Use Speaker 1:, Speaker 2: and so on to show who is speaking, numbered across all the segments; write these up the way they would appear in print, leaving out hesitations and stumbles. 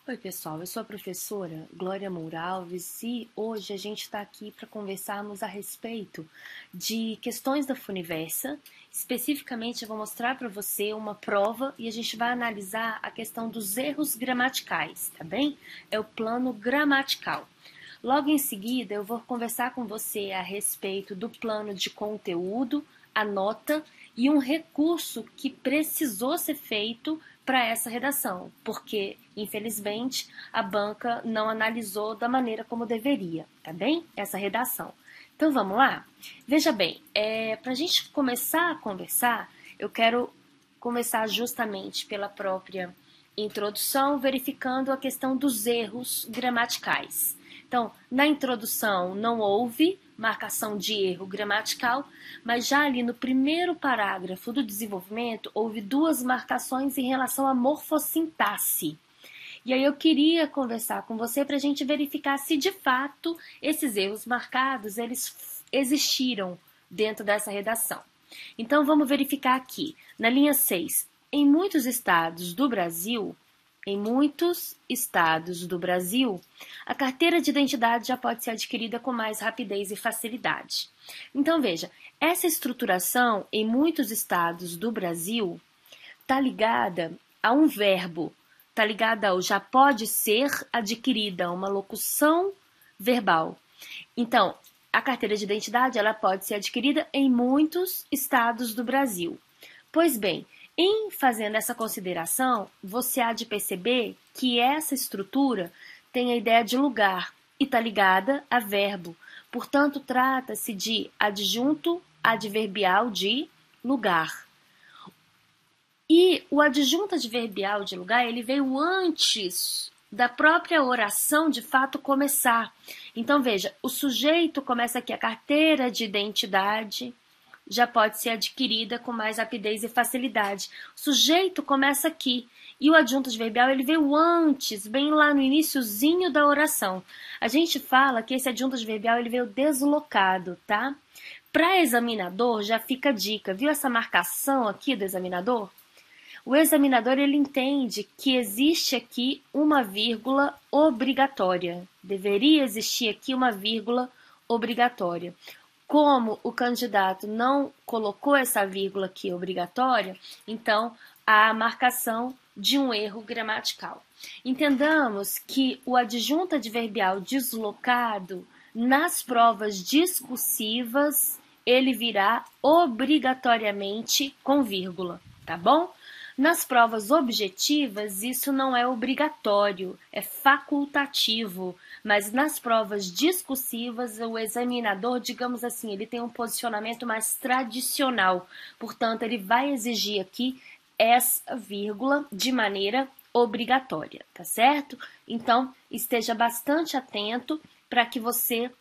Speaker 1: Oi, pessoal, eu sou a professora Glória Moura Alves e hoje a gente está aqui para conversarmos a respeito de questões da Funiversa. Especificamente, eu vou mostrar para você uma prova e a gente vai analisar a questão dos erros gramaticais, tá bem? É o plano gramatical. Logo em seguida, eu vou conversar com você a respeito do plano de conteúdo, a nota e um recurso que precisou ser feito para essa redação, porque, infelizmente, a banca não analisou da maneira como deveria, tá bem? Essa redação. Então vamos lá? Veja bem, para a gente começar a conversar, eu quero começar justamente pela própria introdução, verificando a questão dos erros gramaticais. Então, na introdução não houve marcação de erro gramatical, mas já ali no primeiro parágrafo do desenvolvimento houve duas marcações em relação à morfossintaxe. E aí eu queria conversar com você para a gente verificar se de fato esses erros marcados eles existiram dentro dessa redação. Então vamos verificar aqui, na linha 6. Em muitos estados do Brasil, a carteira de identidade já pode ser adquirida com mais rapidez e facilidade. Então, veja, essa estruturação em muitos estados do Brasil está ligada a um verbo, está ligada ao já pode ser adquirida, uma locução verbal. Então, a carteira de identidade ela pode ser adquirida em muitos estados do Brasil. Pois bem, em fazendo essa consideração, você há de perceber que essa estrutura tem a ideia de lugar e está ligada a verbo. Portanto, trata-se de adjunto adverbial de lugar. E o adjunto adverbial de lugar, ele veio antes da própria oração de fato começar. Então, veja, o sujeito começa aqui, a carteira de identidade já pode ser adquirida com mais rapidez e facilidade. O sujeito começa aqui e o adjunto adverbial ele veio antes, bem lá no iniciozinho da oração. A gente fala que esse adjunto adverbial ele veio deslocado, tá? Para examinador já fica a dica, viu essa marcação aqui do examinador? O examinador ele entende que existe aqui uma vírgula obrigatória. Deveria existir aqui uma vírgula obrigatória. Como o candidato não colocou essa vírgula aqui obrigatória, então há a marcação de um erro gramatical. Entendamos que o adjunto adverbial deslocado nas provas discursivas ele virá obrigatoriamente com vírgula, tá bom? Nas provas objetivas, isso não é obrigatório, é facultativo, mas nas provas discursivas, o examinador, digamos assim, ele tem um posicionamento mais tradicional, portanto, ele vai exigir aqui essa vírgula de maneira obrigatória, tá certo? Então, esteja bastante atento para que você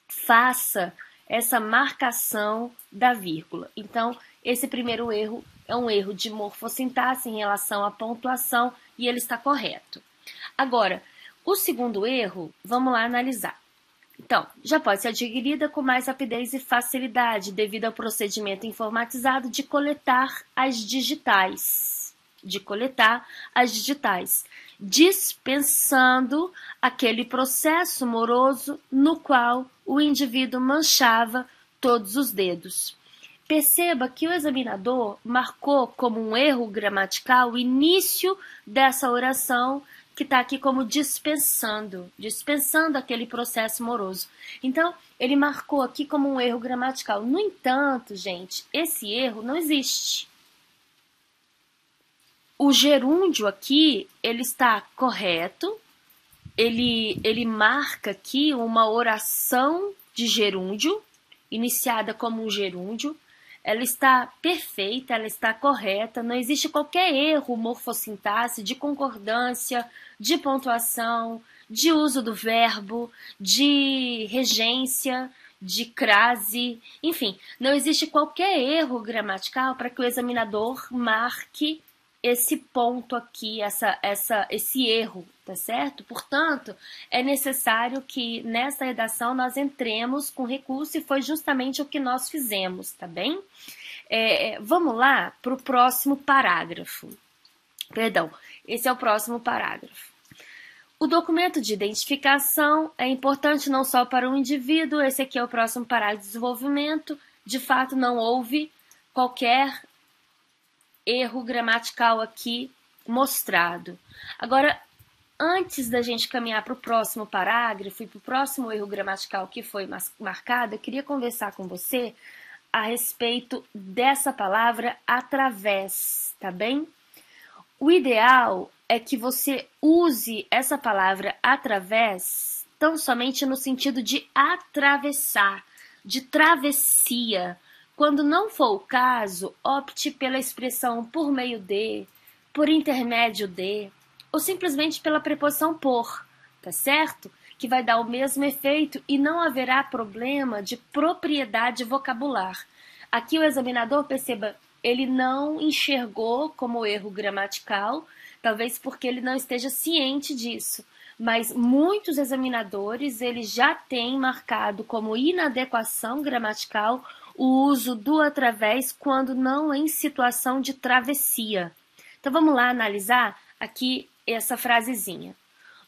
Speaker 1: faça essa marcação da vírgula. Então, esse primeiro erro é um erro de morfossintaxe em relação à pontuação e ele está correto. Agora, o segundo erro, vamos lá analisar. Então, já pode ser adquirida com mais rapidez e facilidade devido ao procedimento informatizado de coletar as digitais. Dispensando aquele processo moroso no qual o indivíduo manchava todos os dedos. Perceba que o examinador marcou como um erro gramatical o início dessa oração que está aqui como dispensando aquele processo moroso. Então, ele marcou aqui como um erro gramatical. No entanto, gente, esse erro não existe. O gerúndio aqui, ele está correto, ele marca aqui uma oração de gerúndio, iniciada como um gerúndio, ela está perfeita, ela está correta, não existe qualquer erro morfossintaxe, de concordância, de pontuação, de uso do verbo, de regência, de crase, enfim, não existe qualquer erro gramatical para que o examinador marque esse ponto aqui, esse erro, tá certo? Portanto, é necessário que nessa redação nós entremos com recurso e foi justamente o que nós fizemos, tá bem? Vamos lá para o próximo parágrafo. Perdão, esse é o próximo parágrafo. O documento de identificação é importante não só para o indivíduo, esse aqui é o próximo parágrafo de desenvolvimento, de fato não houve qualquer erro gramatical aqui mostrado. Agora, antes da gente caminhar para o próximo parágrafo e para o próximo erro gramatical que foi marcado, eu queria conversar com você a respeito dessa palavra através, tá bem? O ideal é que você use essa palavra através tão somente no sentido de atravessar, de travessia. Quando não for o caso, opte pela expressão por meio de, por intermédio de, ou simplesmente pela preposição por, tá certo? Que vai dar o mesmo efeito e não haverá problema de propriedade vocabular. Aqui o examinador, perceba, ele não enxergou como erro gramatical, talvez porque ele não esteja ciente disso, mas muitos examinadores eles já têm marcado como inadequação gramatical o uso do através quando não em situação de travessia. Então vamos lá analisar aqui essa frasezinha.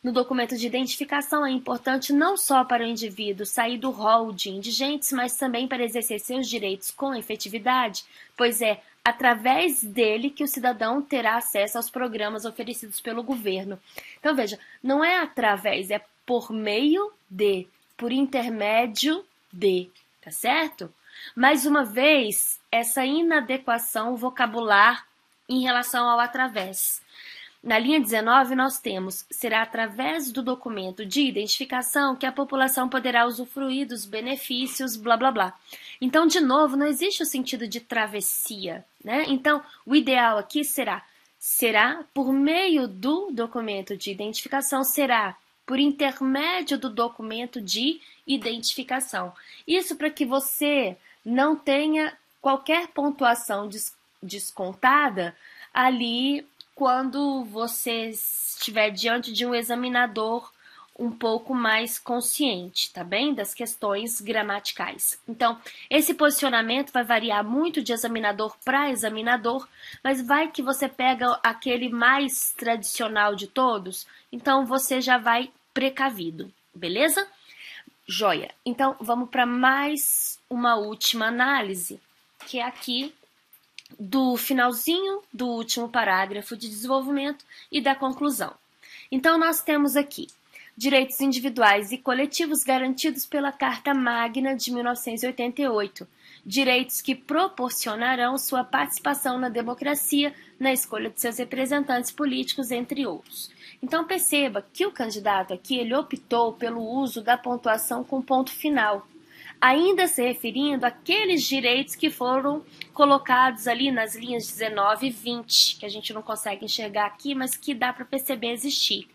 Speaker 1: No documento de identificação é importante não só para o indivíduo sair do rol de indigentes, mas também para exercer seus direitos com efetividade, pois é através dele que o cidadão terá acesso aos programas oferecidos pelo governo. Então veja, não é através, é por meio de, por intermédio de, tá certo? Mais uma vez, essa inadequação vocabular em relação ao através. Na linha 19, nós temos, será através do documento de identificação que a população poderá usufruir dos benefícios, blá, blá, blá. Então, de novo, não existe o sentido de travessia, né? Então, o ideal aqui será por meio do documento de identificação, será por intermédio do documento de identificação. Isso para que você não tenha qualquer pontuação descontada ali quando você estiver diante de um examinador um pouco mais consciente, tá bem? Das questões gramaticais. Então, esse posicionamento vai variar muito de examinador para examinador, mas vai que você pega aquele mais tradicional de todos, então você já vai precavido, beleza? Joia! Então, vamos para mais uma última análise, que é aqui do finalzinho do último parágrafo de desenvolvimento e da conclusão. Então, nós temos aqui direitos individuais e coletivos garantidos pela Carta Magna de 1988, direitos que proporcionarão sua participação na democracia, na escolha de seus representantes políticos, entre outros. Então, perceba que o candidato aqui ele optou pelo uso da pontuação com ponto final, ainda se referindo àqueles direitos que foram colocados ali nas linhas 19 e 20, que a gente não consegue enxergar aqui, mas que dá para perceber existir.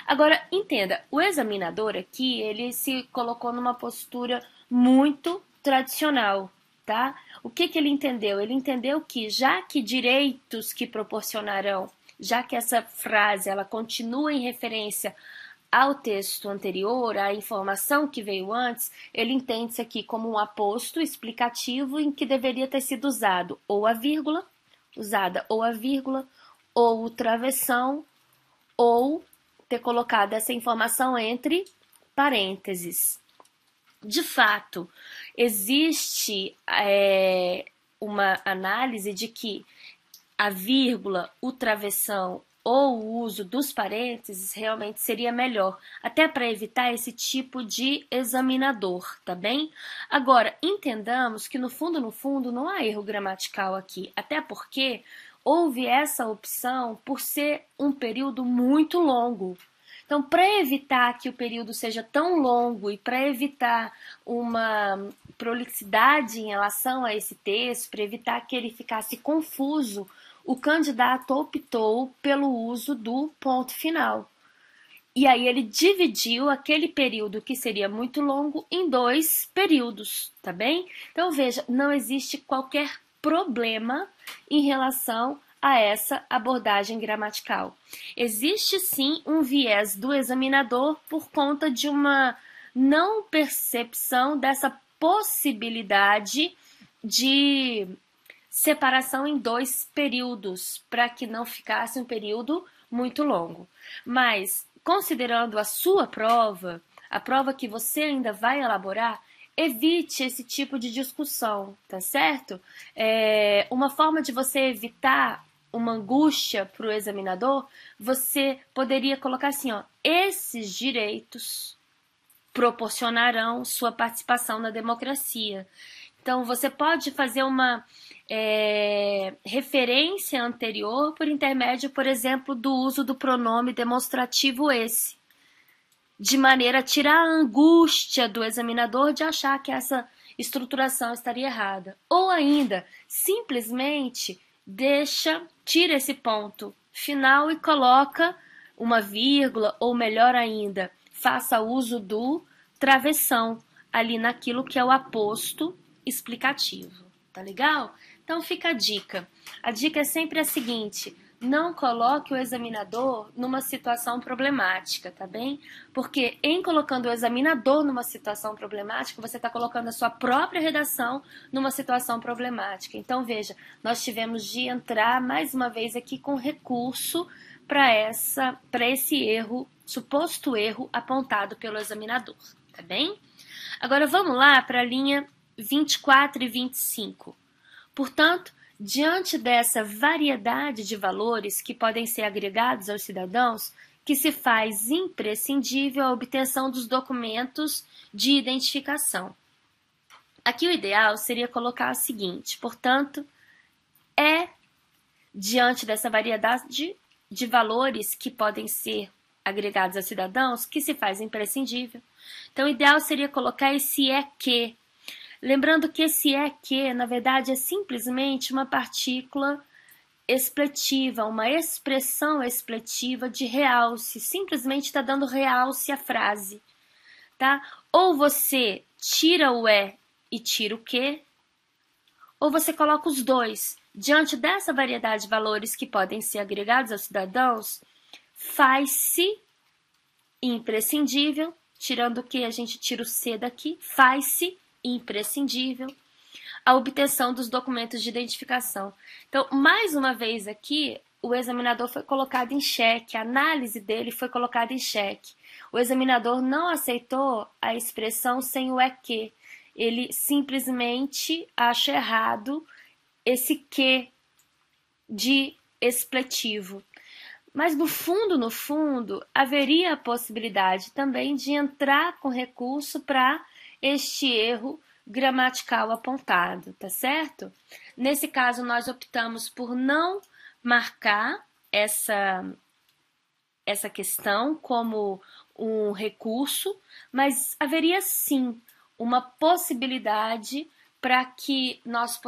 Speaker 1: Agora, entenda, o examinador aqui, ele se colocou numa postura muito tradicional, tá? O que ele entendeu? Ele entendeu que, já que direitos que proporcionarão, já que essa frase, ela continua em referência ao texto anterior, à informação que veio antes, ele entende isso aqui como um aposto explicativo em que deveria ter sido usada ou a vírgula, ou o travessão, ou ter colocado essa informação entre parênteses. De fato, existe uma análise de que a vírgula, o travessão ou o uso dos parênteses realmente seria melhor, até para evitar esse tipo de examinador, tá bem? Agora, entendamos que no fundo, não há erro gramatical aqui, até porque houve essa opção por ser um período muito longo. Então, para evitar que o período seja tão longo e para evitar uma prolixidade em relação a esse texto, para evitar que ele ficasse confuso, o candidato optou pelo uso do ponto final. E aí ele dividiu aquele período que seria muito longo em 2 períodos, tá bem? Então, veja, não existe qualquer problema em relação a essa abordagem gramatical. Existe sim um viés do examinador por conta de uma não percepção dessa possibilidade de separação em 2 períodos, para que não ficasse um período muito longo. Mas considerando a sua prova, a prova que você ainda vai elaborar, evite esse tipo de discussão, tá certo? Uma forma de você evitar uma angústia para o examinador, você poderia colocar assim, ó, esses direitos proporcionarão sua participação na democracia. Então, você pode fazer uma referência anterior por intermédio, por exemplo, do uso do pronome demonstrativo esse, de maneira a tirar a angústia do examinador de achar que essa estruturação estaria errada. Ou ainda, simplesmente tira esse ponto final e coloca uma vírgula, ou melhor ainda, faça uso do travessão ali naquilo que é o aposto explicativo. Tá legal? Então fica a dica. A dica é sempre a seguinte: não coloque o examinador numa situação problemática, tá bem? Porque em colocando o examinador numa situação problemática, você está colocando a sua própria redação numa situação problemática. Então, veja, nós tivemos de entrar mais uma vez aqui com recurso para esse erro, suposto erro apontado pelo examinador, tá bem? Agora vamos lá para a linha 24 e 25. Portanto, diante dessa variedade de valores que podem ser agregados aos cidadãos, que se faz imprescindível a obtenção dos documentos de identificação. Aqui o ideal seria colocar o seguinte: portanto, diante dessa variedade de valores que podem ser agregados aos cidadãos, que se faz imprescindível. Então, o ideal seria colocar esse que. Lembrando que esse que, na verdade, é simplesmente uma partícula expletiva, uma expressão expletiva de realce. Simplesmente está dando realce à frase, tá? Ou você tira o e tira o que, ou você coloca os dois. Diante dessa variedade de valores que podem ser agregados aos cidadãos, faz-se imprescindível, tirando o que, a gente tira o C daqui, faz-se imprescindível a obtenção dos documentos de identificação. Então, mais uma vez aqui, o examinador foi colocado em xeque, a análise dele foi colocada em xeque. O examinador não aceitou a expressão sem o que. Ele simplesmente acha errado esse que de expletivo. Mas no fundo, haveria a possibilidade também de entrar com recurso para este erro gramatical apontado, tá certo? Nesse caso, nós optamos por não marcar essa questão como um recurso, mas haveria sim uma possibilidade para que nós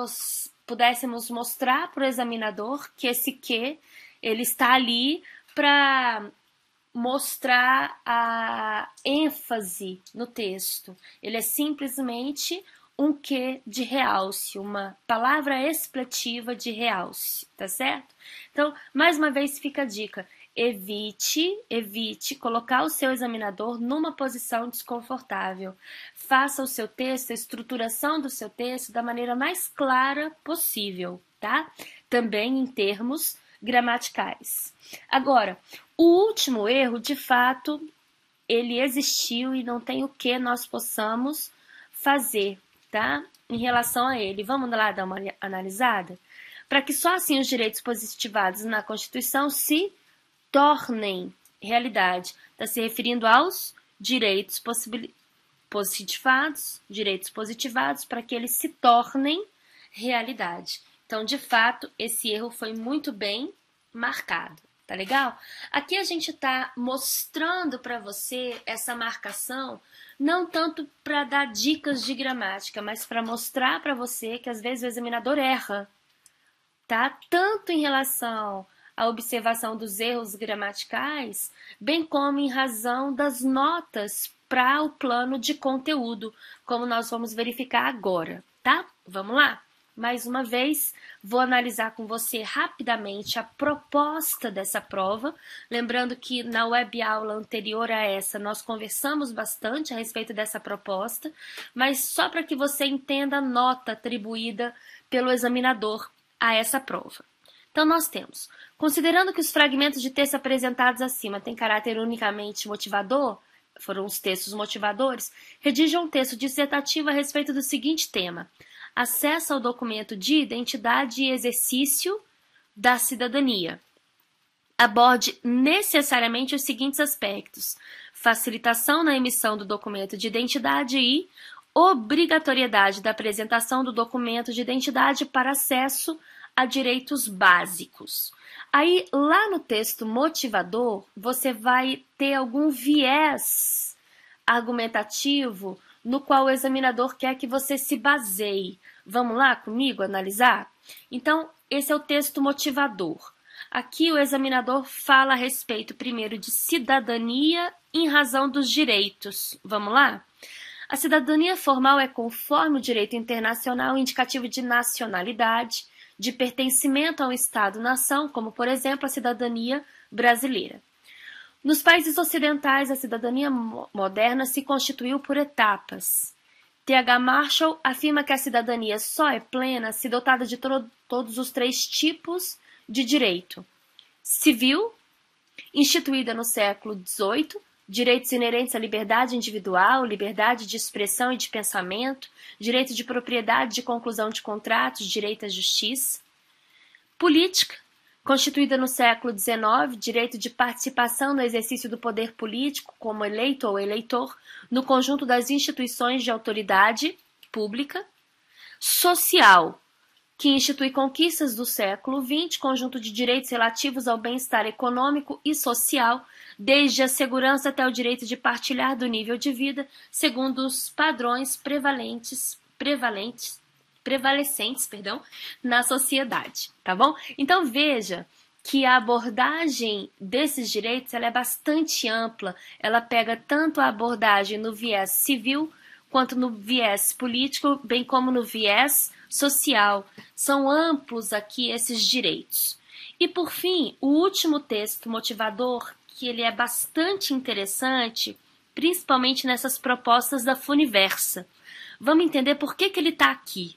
Speaker 1: pudéssemos mostrar para o examinador que esse que ele está ali para mostrar a ênfase no texto. Ele é simplesmente um que de realce, uma palavra expletiva de realce, tá certo? Então, mais uma vez fica a dica: evite colocar o seu examinador numa posição desconfortável. Faça o seu texto, a estruturação do seu texto da maneira mais clara possível, tá? Também em termos gramaticais. Agora, o último erro, de fato, ele existiu e não tem o que nós possamos fazer, tá? Em relação a ele. Vamos lá dar uma analisada? Para que só assim os direitos positivados na Constituição se tornem realidade. Está se referindo aos direitos positivados para que eles se tornem realidade. Então, de fato, esse erro foi muito bem marcado, tá legal? Aqui a gente está mostrando para você essa marcação, não tanto para dar dicas de gramática, mas para mostrar para você que às vezes o examinador erra, tá? Tanto em relação à observação dos erros gramaticais, bem como em razão das notas para o plano de conteúdo, como nós vamos verificar agora, tá? Vamos lá? Mais uma vez, vou analisar com você rapidamente a proposta dessa prova. Lembrando que na web-aula anterior a essa, nós conversamos bastante a respeito dessa proposta, mas só para que você entenda a nota atribuída pelo examinador a essa prova. Então, nós temos Considerando que os fragmentos de texto apresentados acima têm caráter unicamente motivador, foram os textos motivadores, redija um texto dissertativo a respeito do seguinte tema: acesso ao documento de identidade e exercício da cidadania. Aborde necessariamente os seguintes aspectos: facilitação na emissão do documento de identidade e obrigatoriedade da apresentação do documento de identidade para acesso a direitos básicos. Aí, lá no texto motivador, você vai ter algum viés argumentativo no qual o examinador quer que você se baseie. Vamos lá comigo analisar? Então, esse é o texto motivador. Aqui o examinador fala a respeito primeiro de cidadania em razão dos direitos. Vamos lá? A cidadania formal é conforme o direito internacional indicativo de nacionalidade, de pertencimento a um Estado-nação, como, por exemplo, a cidadania brasileira. Nos países ocidentais, a cidadania moderna se constituiu por etapas. T.H. Marshall afirma que a cidadania só é plena se dotada de todos os 3 tipos de direito: civil, instituída no século XVIII, direitos inerentes à liberdade individual, liberdade de expressão e de pensamento, direito de propriedade, de conclusão de contratos, direito à justiça. Política, constituída no século XIX, direito de participação no exercício do poder político como eleito ou eleitor no conjunto das instituições de autoridade pública. Social, que institui conquistas do século XX, conjunto de direitos relativos ao bem-estar econômico e social, desde a segurança até o direito de partilhar do nível de vida, segundo os padrões prevalecentes, na sociedade, tá bom? Então veja que a abordagem desses direitos ela é bastante ampla, ela pega tanto a abordagem no viés civil quanto no viés político, bem como no viés social. São amplos aqui esses direitos. E por fim, o último texto motivador, que ele é bastante interessante, principalmente nessas propostas da Funiversa. Vamos entender por que ele está aqui.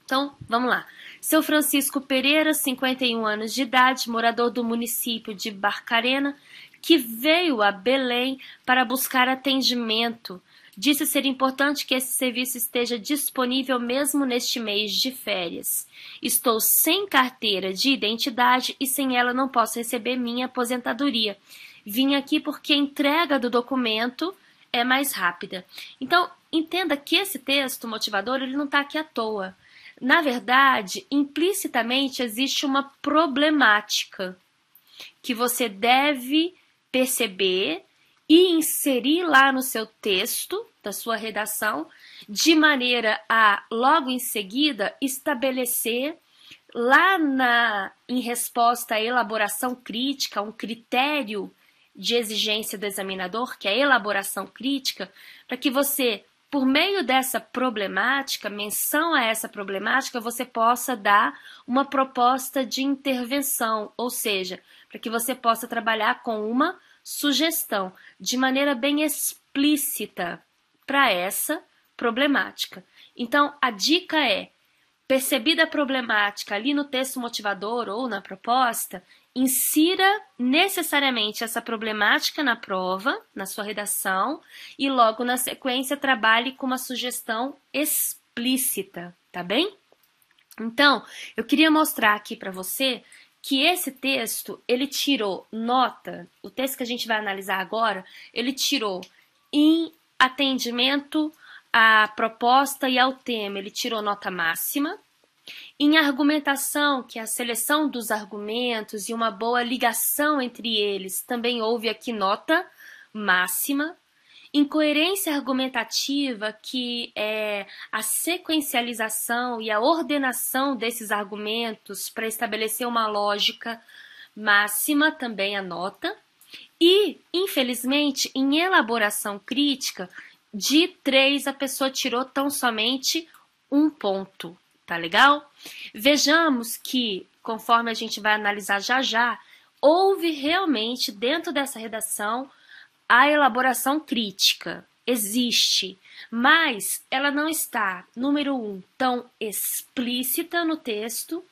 Speaker 1: Então, vamos lá. Seu Francisco Pereira, 51 anos de idade, morador do município de Barcarena, que veio a Belém para buscar atendimento. Disse ser importante que esse serviço esteja disponível mesmo neste mês de férias. Estou sem carteira de identidade e sem ela não posso receber minha aposentadoria. Vim aqui porque a entrega do documento é mais rápida. Então, entenda que esse texto motivador ele não está aqui à toa. Na verdade, implicitamente existe uma problemática que você deve perceber e inserir lá no seu texto, da sua redação, de maneira a, logo em seguida, estabelecer lá em resposta à elaboração crítica, um critério de exigência do examinador, que é a elaboração crítica, para que você, por meio dessa problemática, menção a essa problemática, você possa dar uma proposta de intervenção, ou seja, para que você possa trabalhar com uma sugestão de maneira bem explícita para essa problemática. Então, a dica é, percebida a problemática ali no texto motivador ou na proposta, insira necessariamente essa problemática na prova, na sua redação, e logo na sequência trabalhe com uma sugestão explícita, tá bem? Então, eu queria mostrar aqui para você que esse texto, ele tirou nota, o texto que a gente vai analisar agora, ele tirou em atendimento à proposta e ao tema, ele tirou nota máxima. Em argumentação, que é a seleção dos argumentos e uma boa ligação entre eles, também houve aqui nota máxima. Em coerência argumentativa, que é a sequencialização e a ordenação desses argumentos para estabelecer uma lógica máxima, também a nota. E, infelizmente, em elaboração crítica, de 3 a pessoa tirou tão somente 1 ponto. Tá legal? Vejamos que, conforme a gente vai analisar já já, houve realmente dentro dessa redação a elaboração crítica. Existe, mas ela não está, número 1, tão explícita no texto,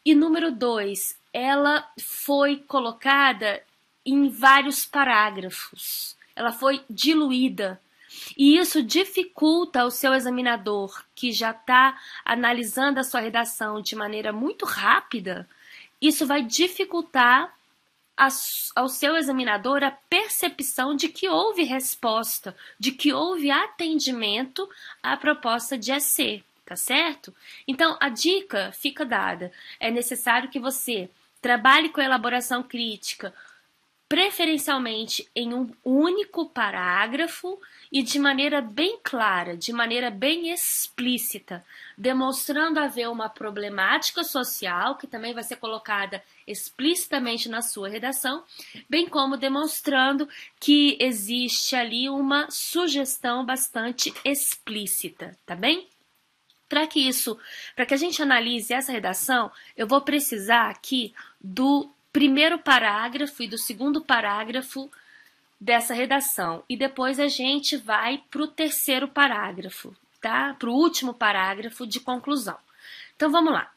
Speaker 1: e número 2, ela foi colocada em vários parágrafos. Ela foi diluída. E isso dificulta ao seu examinador, que já está analisando a sua redação de maneira muito rápida, isso vai dificultar ao seu examinador a percepção de que houve resposta, de que houve atendimento à proposta de EC, tá certo? Então, a dica fica dada. É necessário que você trabalhe com a elaboração crítica, preferencialmente em um único parágrafo e de maneira bem clara, de maneira bem explícita, demonstrando haver uma problemática social, que também vai ser colocada explicitamente na sua redação, bem como demonstrando que existe ali uma sugestão bastante explícita, tá bem? Para que a gente analise essa redação, eu vou precisar aqui do primeiro parágrafo e do segundo parágrafo dessa redação. E depois a gente vai para o terceiro parágrafo, tá? Para o último parágrafo de conclusão. Então vamos lá.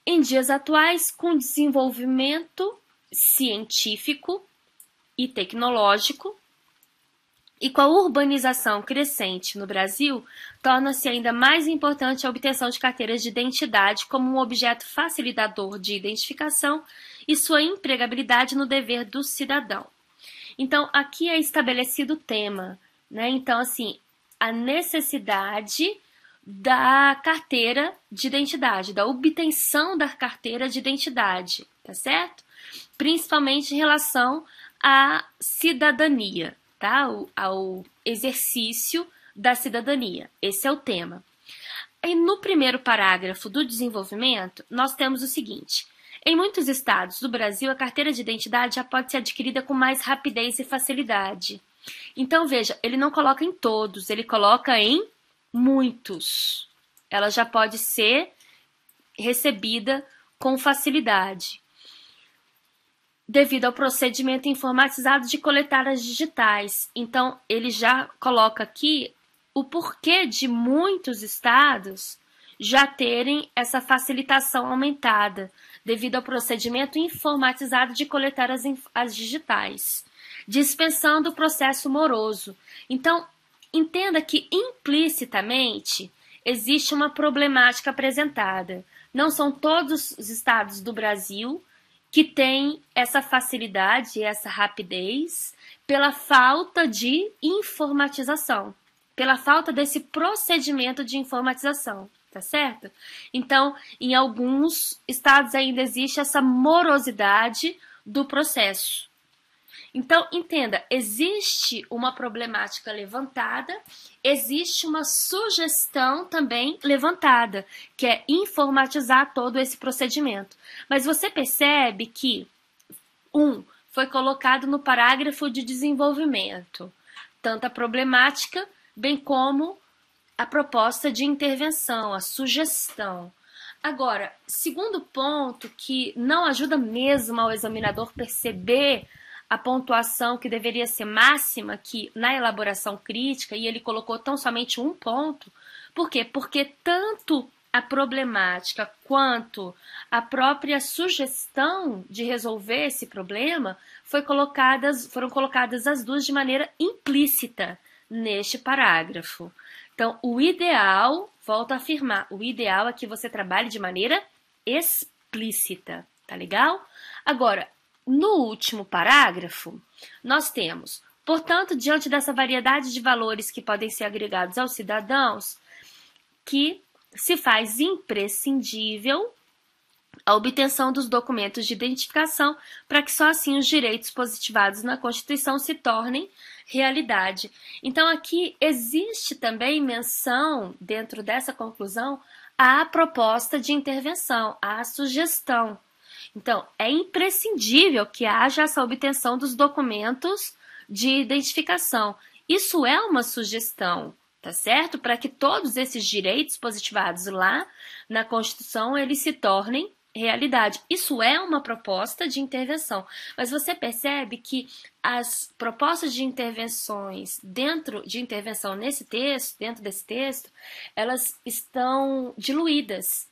Speaker 1: Em dias atuais, com desenvolvimento científico e tecnológico, e com a urbanização crescente no Brasil, torna-se ainda mais importante a obtenção de carteiras de identidade como um objeto facilitador de identificação e sua empregabilidade no dever do cidadão. Então, aqui é estabelecido o tema, né? Então, assim, a necessidade da carteira de identidade, da obtenção da carteira de identidade, tá certo? Principalmente em relação à cidadania, tá? Ao exercício da cidadania. Esse é o tema. E no primeiro parágrafo do desenvolvimento, nós temos o seguinte: em muitos estados do Brasil, a carteira de identidade já pode ser adquirida com mais rapidez e facilidade. Então, veja, ele não coloca em todos, ele coloca em muitos. Ela já pode ser recebida com facilidade, devido ao procedimento informatizado de coletar as digitais. Então, ele já coloca aqui o porquê de muitos estados já terem essa facilitação aumentada, devido ao procedimento informatizado de coletar as digitais, dispensando o processo moroso. Então, entenda que implicitamente existe uma problemática apresentada. Não são todos os estados do Brasil que têm essa facilidade, essa rapidez, pela falta de informatização, pela falta desse procedimento de informatização, tá certo? Então, em alguns estados ainda existe essa morosidade do processo. Então, entenda, existe uma problemática levantada, existe uma sugestão também levantada, que é informatizar todo esse procedimento. Mas você percebe que, foi colocado no parágrafo de desenvolvimento, tanto a problemática, bem como a proposta de intervenção, a sugestão. Agora, segundo ponto que não ajuda mesmo ao examinador perceber a pontuação que deveria ser máxima aqui na elaboração crítica, e ele colocou tão somente um ponto. Por quê? Porque tanto a problemática quanto a própria sugestão de resolver esse problema foram colocadas as duas de maneira implícita neste parágrafo. Então, o ideal, volto a afirmar, o ideal é que você trabalhe de maneira explícita, tá legal? Agora, no último parágrafo, nós temos: portanto, diante dessa variedade de valores que podem ser agregados aos cidadãos, que se faz imprescindível a obtenção dos documentos de identificação para que só assim os direitos positivados na Constituição se tornem realidade. Então, aqui existe também menção, dentro dessa conclusão, à proposta de intervenção, à sugestão. Então, é imprescindível que haja essa obtenção dos documentos de identificação. Isso é uma sugestão, tá certo? Para que todos esses direitos positivados lá na Constituição, eles se tornem realidade. Isso é uma proposta de intervenção. Mas você percebe que as propostas de intervenções dentro desse texto, elas estão diluídas.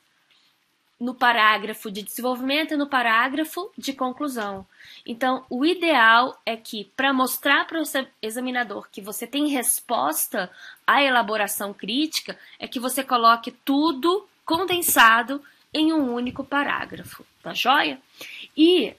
Speaker 1: no parágrafo de desenvolvimento e no parágrafo de conclusão. Então, o ideal é que, para mostrar para o examinador que você tem resposta à elaboração crítica, é que você coloque tudo condensado em um único parágrafo, tá joia? E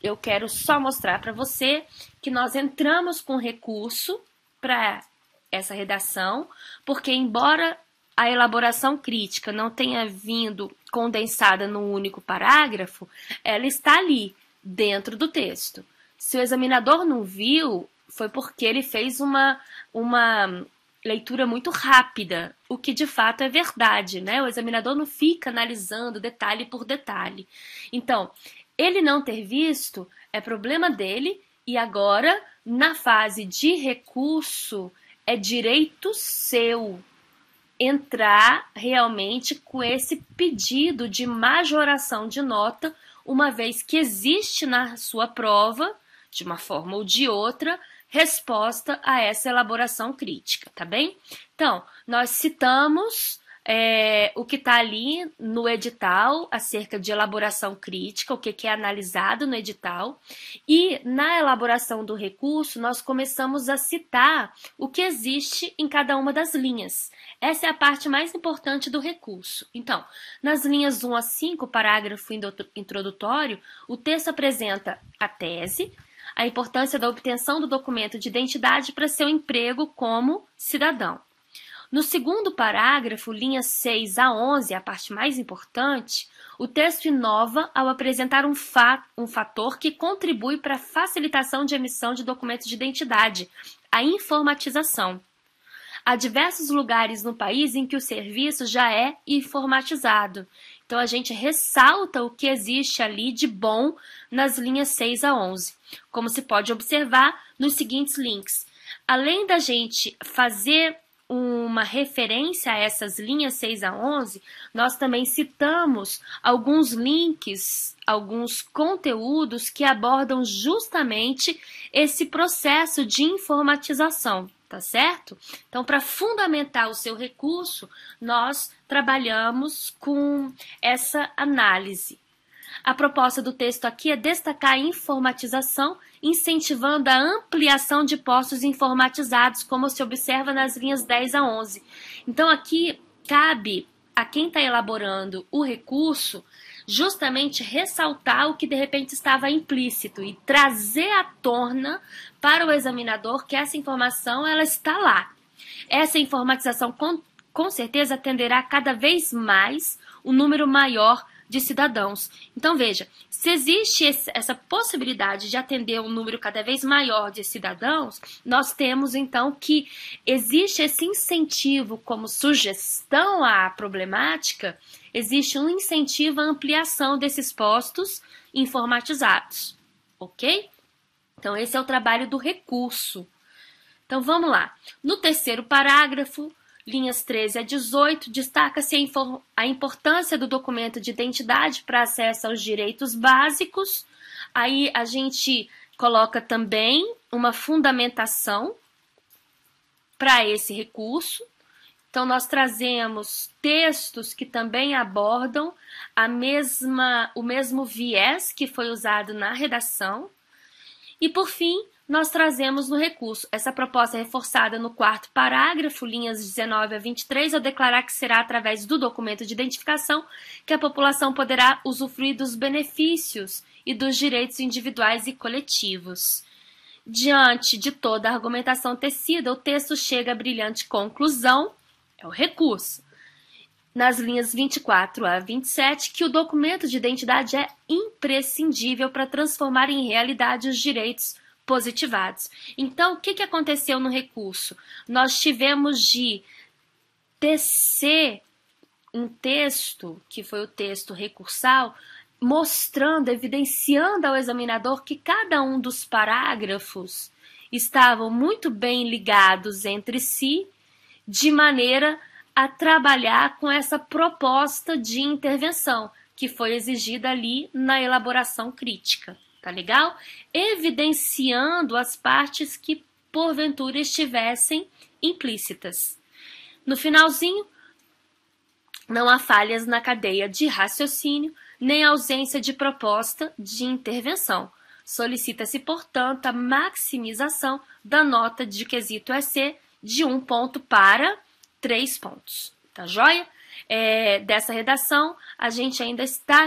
Speaker 1: eu quero só mostrar para você que nós entramos com recurso para essa redação, porque embora a elaboração crítica não tenha vindo condensada num único parágrafo, ela está ali, dentro do texto. Se o examinador não viu, foi porque ele fez uma leitura muito rápida, o que de fato é verdade, né? O examinador não fica analisando detalhe por detalhe. Então, ele não ter visto é problema dele, e agora, na fase de recurso, é direito seu entrar realmente com esse pedido de majoração de nota, uma vez que existe na sua prova, de uma forma ou de outra, resposta a essa elaboração crítica, tá bem? Então, nós citamos o que está ali no edital acerca de elaboração crítica, o que é analisado no edital, e na elaboração do recurso nós começamos a citar o que existe em cada uma das linhas. Essa é a parte mais importante do recurso. Então, nas linhas 1 a 5, parágrafo introdutório, o texto apresenta a tese, a importância da obtenção do documento de identidade para seu emprego como cidadão. No segundo parágrafo, linhas 6 a 11, a parte mais importante, o texto inova ao apresentar um fator que contribui para a facilitação de emissão de documentos de identidade, a informatização. Há diversos lugares no país em que o serviço já é informatizado. Então, a gente ressalta o que existe ali de bom nas linhas 6 a 11, como se pode observar nos seguintes links. Além da gente fazer uma referência a essas linhas 6 a 11, nós também citamos alguns links, alguns conteúdos que abordam justamente esse processo de informatização, tá certo? Então, para fundamentar o seu recurso, nós trabalhamos com essa análise. A proposta do texto aqui é destacar a informatização, incentivando a ampliação de postos informatizados, como se observa nas linhas 10 a 11. Então, aqui cabe a quem está elaborando o recurso justamente ressaltar o que de repente estava implícito e trazer à tona para o examinador que essa informação ela está lá. Essa informatização com certeza atenderá cada vez mais um número maior de cidadãos. Então, veja, se existe essa possibilidade de atender um número cada vez maior de cidadãos, nós temos, então, que existe esse incentivo como sugestão à problemática, existe um incentivo à ampliação desses postos informatizados, ok? Então, esse é o trabalho do recurso. Então, vamos lá. No terceiro parágrafo, linhas 13 a 18, destaca-se a importância do documento de identidade para acesso aos direitos básicos. Aí a gente coloca também uma fundamentação para esse recurso. Então, nós trazemos textos que também abordam o mesmo viés que foi usado na redação. E, por fim, nós trazemos no recurso. Essa proposta é reforçada no quarto parágrafo, linhas 19 a 23, ao declarar que será através do documento de identificação que a população poderá usufruir dos benefícios e dos direitos individuais e coletivos. Diante de toda a argumentação tecida, o texto chega à brilhante conclusão, é o recurso, nas linhas 24 a 27, que o documento de identidade é imprescindível para transformar em realidade os direitos positivados. Então, o que aconteceu no recurso? Nós tivemos de tecer um texto, que foi o texto recursal, mostrando, evidenciando ao examinador que cada um dos parágrafos estavam muito bem ligados entre si, de maneira a trabalhar com essa proposta de intervenção que foi exigida ali na elaboração crítica. Tá legal? Evidenciando as partes que, porventura, estivessem implícitas. No finalzinho, não há falhas na cadeia de raciocínio, nem ausência de proposta de intervenção. Solicita-se, portanto, a maximização da nota de quesito EC de 1 ponto para 3 pontos. Tá joia? Dessa redação, a gente ainda está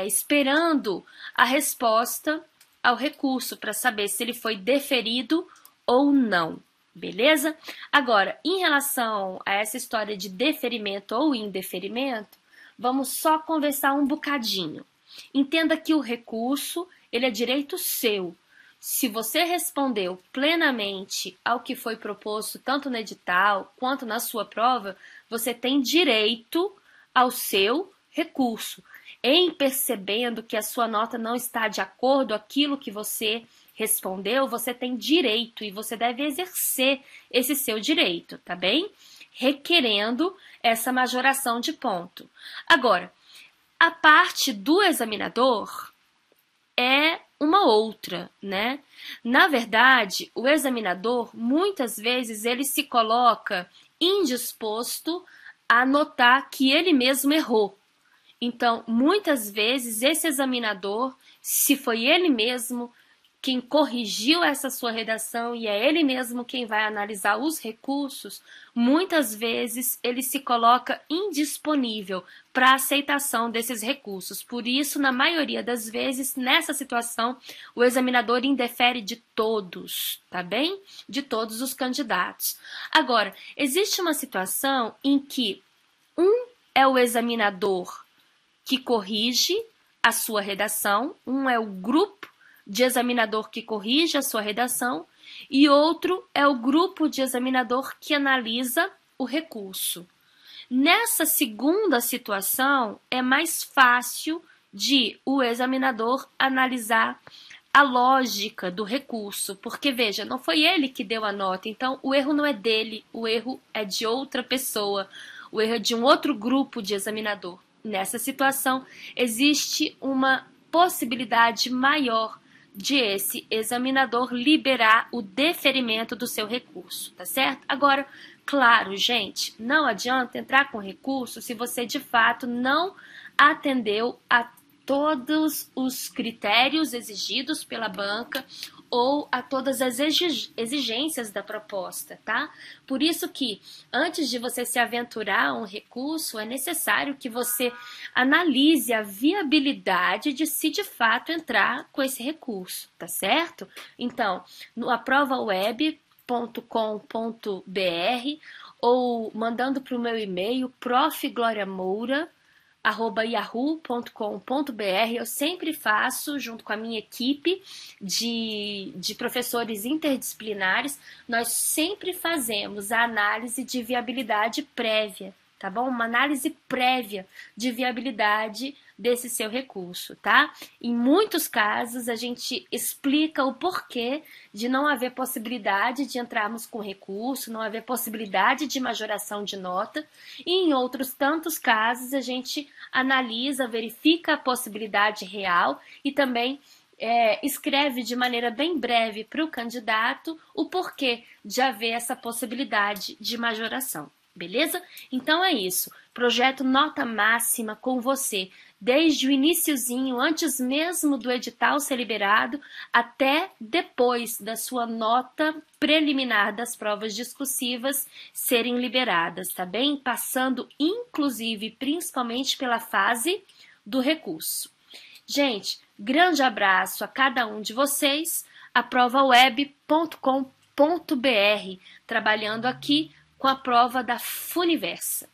Speaker 1: esperando a resposta ao recurso para saber se ele foi deferido ou não. Beleza? Agora, em relação a essa história de deferimento ou indeferimento, vamos só conversar um bocadinho. Entenda que o recurso, ele é direito seu. Se você respondeu plenamente ao que foi proposto, tanto no edital quanto na sua prova, você tem direito ao seu recurso. Em percebendo que a sua nota não está de acordo com aquilo que você respondeu, você tem direito e você deve exercer esse seu direito, tá bem? Requerendo essa majoração de ponto. Agora, a parte do examinador é uma outra, né? Na verdade, o examinador, muitas vezes, ele se coloca indisposto a notar que ele mesmo errou. Então, muitas vezes, esse examinador, se foi ele mesmo quem corrigiu essa sua redação e é ele mesmo quem vai analisar os recursos, muitas vezes ele se coloca indisponível para aceitação desses recursos. Por isso, na maioria das vezes, nessa situação, o examinador indefere de todos, tá bem? De todos os candidatos. Agora, existe uma situação em que é o examinador que corrige a sua redação, é o grupo de examinador que corrige a sua redação e outro é o grupo de examinador que analisa o recurso. Nessa segunda situação, é mais fácil de o examinador analisar a lógica do recurso, porque, veja, não foi ele que deu a nota, então o erro não é dele, o erro é de outra pessoa, o erro é de um outro grupo de examinador. Nessa situação, existe uma possibilidade maior de esse examinador liberar o deferimento do seu recurso, tá certo? Agora, claro, gente, não adianta entrar com recurso se você de fato não atendeu a todos os critérios exigidos pela banca ou a todas as exigências da proposta, tá? Por isso que, antes de você se aventurar a um recurso, é necessário que você analise a viabilidade de se de fato entrar com esse recurso, tá certo? Então, no aprovaweb.com.br ou mandando para o meu e-mail profgloriamoura@yahoo.com.br. Eu sempre faço, junto com a minha equipe de professores interdisciplinares, nós sempre fazemos a análise de viabilidade prévia, tá bom? Uma análise prévia de viabilidade desse seu recurso, tá? Em muitos casos, a gente explica o porquê de não haver possibilidade de entrarmos com recurso, não haver possibilidade de majoração de nota, e em outros tantos casos, a gente analisa, verifica a possibilidade real e também escreve de maneira bem breve para o candidato o porquê de haver essa possibilidade de majoração. Beleza? Então é isso. Projeto Nota Máxima com você, desde o iniciozinho, antes mesmo do edital ser liberado, até depois da sua nota preliminar das provas discursivas serem liberadas, tá bem? Passando, inclusive, principalmente pela fase do recurso. Gente, grande abraço a cada um de vocês. aprovaweb.com.br, trabalhando aqui com a prova da Funiversa.